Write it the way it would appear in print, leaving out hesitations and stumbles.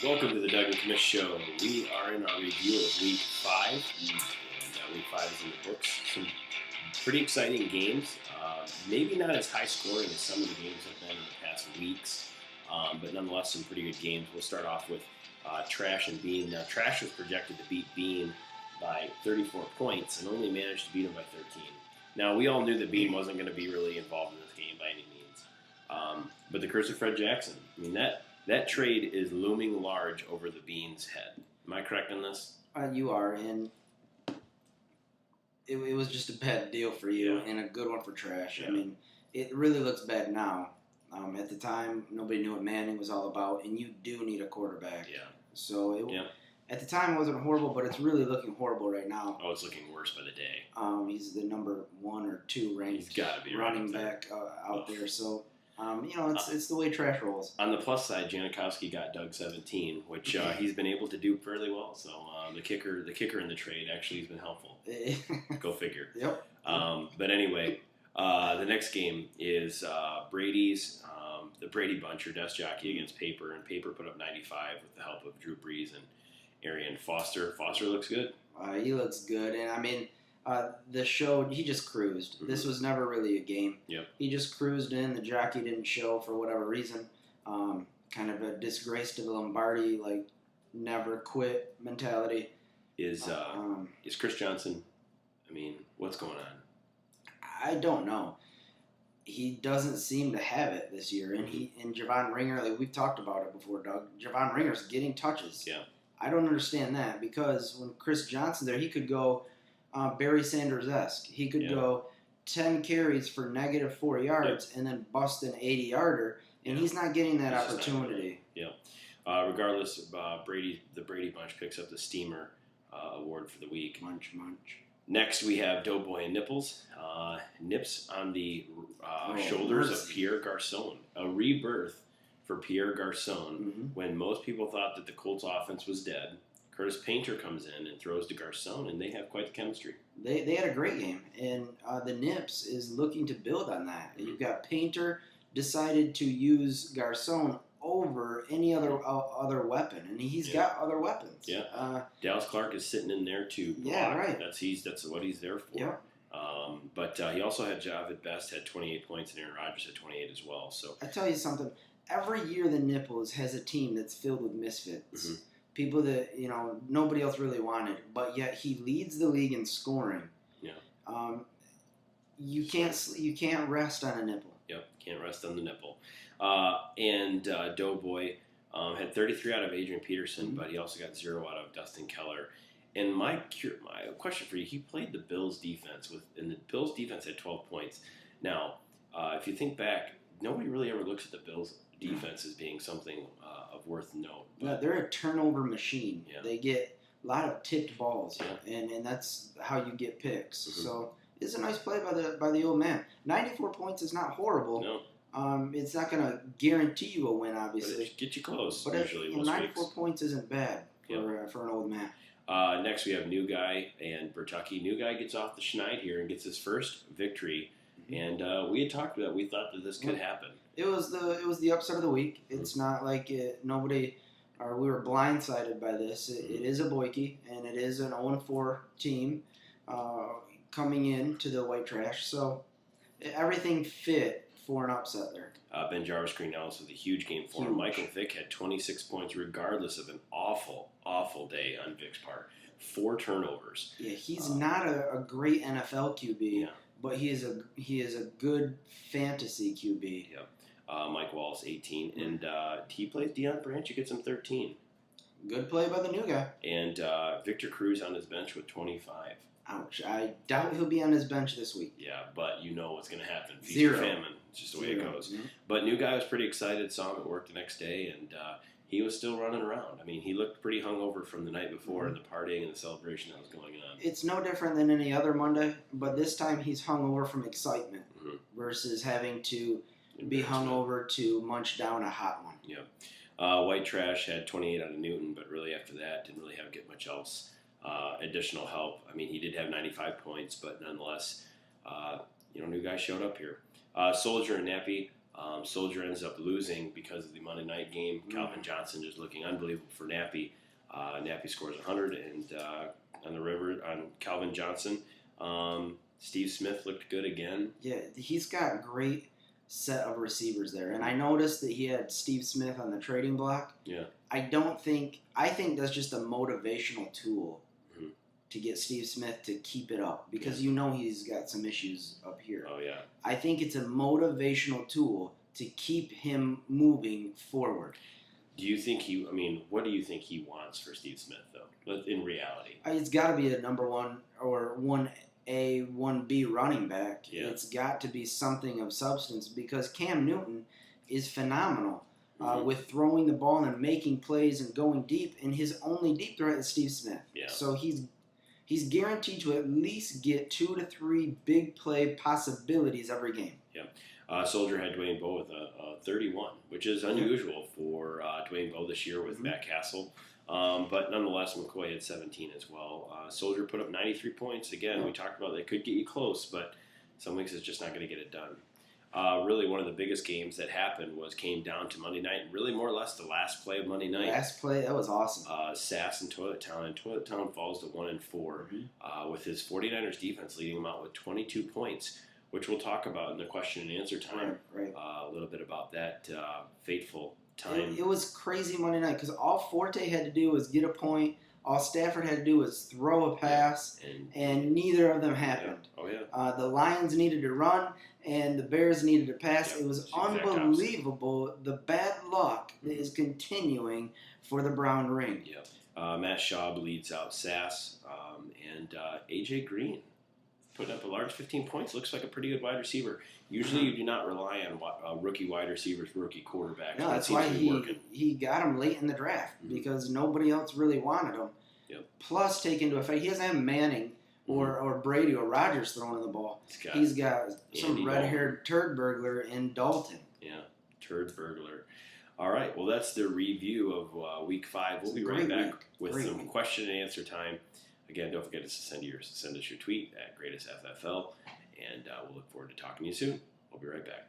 Welcome to the Doug and Commish Show. We are in our review of Week 5, and Week 5 is in the books. Some pretty exciting games. Maybe not as high scoring as some of the games have been in the past weeks, but nonetheless some pretty good games. We'll start off with Trash and Bean. Now, Trash was projected to beat Bean by 34 points and only managed to beat him by 13. Now, we all knew that Bean wasn't going to be really involved in this game by any means. But the curse of Fred Jackson, I mean, that trade is looming large over the Bean's head. Am I correct on this? You are, and it was just a bad deal for you and a good one for Trash. Yeah. I mean, it really looks bad now. At the time, nobody knew what Manning was all about, and you do need a quarterback. Yeah. So at the time, it wasn't horrible, but it's really looking horrible right now. Oh, it's looking worse by the day. He's the number 1 or 2 ranked He's gotta be running back out there. So. It's the way Trash rolls. On the plus side, Janikowski got Doug 17, which he's been able to do fairly well. So the kicker in the trade actually has been helpful. Go figure. Yep. But anyway, the next game is Brady's the Brady Bunch or desk jockey against Paper, and Paper put up 95 with the help of Drew Brees and Arian Foster. Foster looks good. He looks good, and I mean. The show, he just cruised. Mm-hmm. This was never really a game. Yep. He just cruised in. The jockey didn't show for whatever reason. Kind of a disgrace to the Lombardi, like, never quit mentality. Is Chris Johnson, I mean, what's going on? I don't know. He doesn't seem to have it this year. And Javon Ringer, like we've talked about it before, Doug, Javon Ringer's getting touches. Yeah. I don't understand that because when Chris Johnson's there, he could go Barry Sanders-esque. He could go 10 carries for negative 4 yards and then bust an 80-yarder, and he's not getting that opportunity. Yeah. Regardless, the Brady Bunch picks up the Steamer award for the week. Munch. Next, we have Doughboy and Nipples. Nips on the shoulders of Pierre Garcon. A rebirth for Pierre Garcon when most people thought that the Colts offense was dead. Curtis Painter comes in and throws to Garcon, and they have quite the chemistry. They had a great game, and the Nips is looking to build on that. You've got Painter decided to use Garcon over any other weapon, and he's got other weapons. Yeah. Dallas Clark is sitting in there to block. Yeah, right. That's what he's there for. Yeah. But he also had Javid Best had 28 points, and Aaron Rodgers had 28 as well. So I tell you something. Every year, the Nipples has a team that's filled with misfits. People that, nobody else really wanted, but yet he leads the league in scoring. Yeah. You can't rest on a nipple. Yep, can't rest on the nipple. And Doughboy had 33 out of Adrian Peterson, but he also got 0 out of Dustin Keller. And my question for you, he played the Bills defense and the Bills defense had 12 points. Now, if you think back, nobody really ever looks at the Bills defense as being something of worth note. No, they're a turnover machine. Yeah. They get a lot of tipped balls, and that's how you get picks. So it's a nice play by the old man. 94 points is not horrible. No. It's not going to guarantee you a win, obviously. But it get you close. But usually, 94 weeks. points isn't bad for an old man. Next, we have New Guy and Bertucky. New Guy gets off the schneid here and gets his first victory. And we had talked about. We thought that this could happen. It was the upset of the week. It's not like we were blindsided by this. It is a Boyke, and it is an 0-4 team coming in to the White Trash. So everything fit for an upset there. Ben Jarvis Green Ellis with a huge game for him. Michael Vick had 26 points regardless of an awful day on Vick's part. 4 turnovers. Yeah, he's not a great NFL QB, but he is a good fantasy QB. Yep. Mike Wallace, 18. And he plays Deion Branch. He gets him 13. Good play by the New Guy. And Victor Cruz on his bench with 25. Ouch. I doubt he'll be on his bench this week. Yeah, but you know what's going to happen. Feast 0. or famine. It's just the way it goes. But New Guy was pretty excited. Saw him at work the next day, and he was still running around. I mean, he looked pretty hungover from the night before and the partying and the celebration that was going on. It's no different than any other Monday, but this time he's hungover from excitement versus having to be hungover to munch down a hot one. Yep. White Trash had 28 out of Newton, but really after that didn't really get much else additional help. I mean, he did have 95 points, but nonetheless, New Guy showed up here. Soldier and Nappy Soldier ends up losing because of the Monday night game. Calvin Johnson just looking unbelievable for Nappy. Nappy scores 100 and on the river on Calvin Johnson. Steve Smith looked good again. Yeah, he's got great set of receivers there. And I noticed that he had Steve Smith on the trading block. Yeah. I think that's just a motivational tool to get Steve Smith to keep it up because he's got some issues up here. Oh, yeah. I think it's a motivational tool to keep him moving forward. Do you think what do you think he wants for Steve Smith, though, in reality? It's got to be a number one or 1A, 1B running back. Yeah. It's got to be something of substance because Cam Newton is phenomenal with throwing the ball and making plays and going deep, and his only deep threat is Steve Smith. Yeah. So he's guaranteed to at least get 2 to 3 big play possibilities every game. Yeah. Soldier had Dwayne Bowe with a 31, which is unusual for Dwayne Bowe this year with Matt Castle. But nonetheless, McCoy had 17 as well. Soldier put up 93 points. Again, we talked about they could get you close, but some weeks it's just not going to get it done. Really, one of the biggest games that happened came down to Monday night, and really more or less the last play of Monday night. Last play, that was awesome. Sass and Toilet Town, and Toilet Town falls to 1-4 with his 49ers defense leading him out with 22 points, which we'll talk about in the question and answer time. Right. A little bit about that fateful time. It was crazy Monday night because all Forte had to do was get a point. All Stafford had to do was throw a pass, and neither of them happened. Yeah. Oh, yeah. The Lions needed to run, and the Bears needed to pass. Yep. It was unbelievable. The bad luck that is continuing for the Brown Ring. Yep. Matt Schaub leads out Sass, and A.J. Green put up a large 15 points. Looks like a pretty good wide receiver. Usually you do not rely on rookie wide receivers, rookie quarterbacks. No, that's why he got him late in the draft because nobody else really wanted him. Yep. Plus, take into effect, he doesn't have Manning or Brady or Rodgers throwing the ball. He's got some red-haired turd burglar in Dalton. Yeah, turd burglar. All right, well, that's the review of Week 5. We'll be right back with some question and answer time. Again, don't forget to send us your tweet at GreatestFFL, and we'll look forward to talking to you soon. We'll be right back.